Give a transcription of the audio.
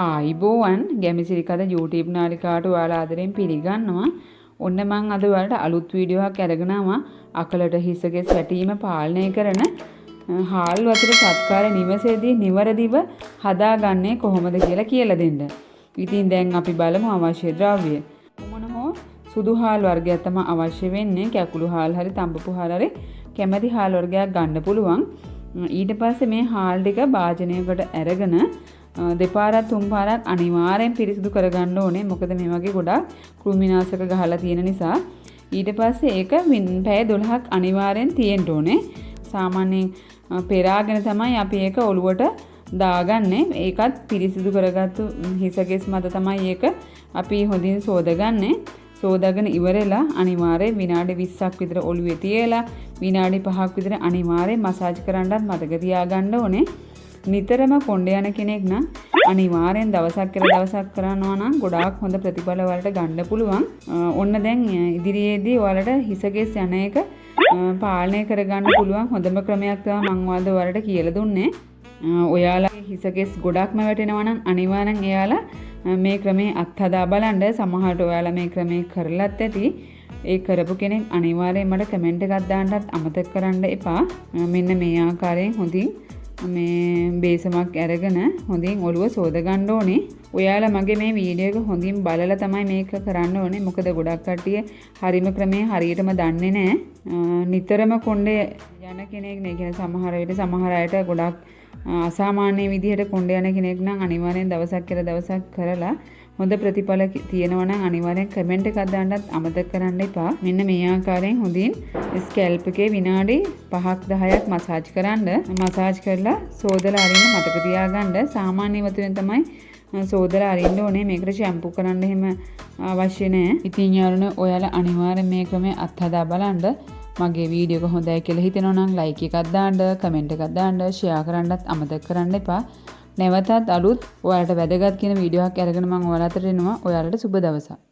ආයිබෝවන් ගැමි සිරිකත YouTube නාලිකාවට ඔයාලා ආදරෙන් පිළිගන්නවා. ඔන්න මම අද ඔයාලට අලුත් වීඩියෝ එකක් අරගෙන ආවා. අකලට හිසකෙස් වැටීම පාලනය කරන හාල් වතුර සත්කාර නිවසේදී නිවරදිව හදාගන්නේ කොහොමද කියලා දෙන්න. ඉතින් දැන් අපි බලමු අවශ්‍ය ද්‍රව්‍ය. මොන හෝ සුදු හාල් වර්ගයක් තමයි අවශ්‍ය වෙන්නේ. කැකුළු හාල් හරි තඹපු හාල් හරි කැමැති හාල් වර්ගයක් ගන්න පුළුවන්. ඊට පස්සේ මේ හාල් ටික භාජනයකට අරගෙන දෙපාරක් තුන් පාරක් අනිවාර්යෙන් පිරිසිදු කරගන්න ඕනේ. මොකද මේ වගේ ගොඩක් කෘමිනාශක ගහලා තියෙන නිසා. ඊට පස්සේ ඒක පැය 12ක් අනිවාර්යෙන් තියෙන්න ඕනේ. සාමාන්‍යයෙන් පෙරාගෙන තමයි අපි ඒක ඔලුවට දාගන්නේ. ඒකත් පිරිසිදු කරගත්තු හිසකෙස් මත තමයි ඒක අපි හොඳින් සෝදගන්නේ. සෝදාගෙන ඉවරලා අනිවාර්යෙන් විනාඩි 20ක් විතර ඔලුවේ තියලා විනාඩි 5ක් විතර අනිවාර්යෙන් මසාජ් කරන්නත් මතක තියාගන්න ඕනේ. නිතරම කොණ්ඩේ යන කෙනෙක් නම් අනිවාර්යෙන් දවසක් කරනවා නම් ගොඩාක් හොඳ ප්‍රතිඵල වලට ගන්න පුළුවන්. ඔන්න දැන් ඉදිරියේදී ඔයාලට හිසකෙස් යන එක පාලනය කරගන්න පුළුවන් හොඳම ක්‍රමයක් තමයි මම ඔයාලට කියලා දුන්නේ. ඔයාලගේ හිසකෙස් ගොඩක්ම වැටෙනවා නම් අනිවාර්යෙන් එයාලා මේ ක්‍රමේ අත්හදා බලන්න. සමහරට ඔයාලා මේ ක්‍රමේ කරලත් ඇති. ඒ කරපු කෙනෙක් අනිවාර්යෙන් මට කමෙන්ට් එකක් දාන්නත් අමතක කරන්න එපා. මෙන්න මේ ආකාරයෙන් හොඳින් මේ බේසමක් අරගෙන හොඳින් ඔලුව සෝද ගන්න ඕනේ. ඔයාලා මගේ මේ වීඩියෝ එක හොඳින් බලලා තමයි මේක කරන්න ඕනේ. මොකද ගොඩක් කට්ටිය හරිම ක්‍රමේ හරියටම දන්නේ නැහැ. නිතරම කොණ්ඩේ යන කෙනෙක් නේ. කියන සමහර විට සමහර අයට ගොඩක් අසාමාන්‍ය විදිහට කොණ්ඩේ යන කෙනෙක් නම් අනිවාර්යෙන් දවසක් කරලා හොඳ ප්‍රතිඵල තියෙනවා නම් අනිවාර්යෙන් කමෙන්ට් එකක් දාන්නත් අමතක කරන්න එපා. මෙන්න මේ ආකාරයෙන් හොඳින් ස්කැල්ප් එකේ විනාඩි 5ක් 10ක් මසාජ් කරන්න. මසාජ් කරලා සෝදලා අරින්න මතක තියාගන්න. සාමාන්‍ය වතුරෙන් තමයි සෝදලා අරින්න ඕනේ. මේකට ෂැම්පූ කරන්න එහෙම අවශ්‍ය නැහැ. ඉතින් යාළුවනේ ඔයාලා අනිවාර්යෙන් මේ ක්‍රමය අත්හදා බලන්න. මගේ වීඩියෝ එක හොඳයි කියලා හිතෙනවා නම් ලයික් එකක් දාන්න, කමෙන්ට් එකක් දාන්න, ෂෙයා කරන්නත් අමතක කරන්න එපා. නැවතත් අලුත් ඔයාලට වැදගත් කියන වීඩියෝ එකක් අරගෙන මම ඔයාලට එනවා. ඔයාලට සුබ දවසක්.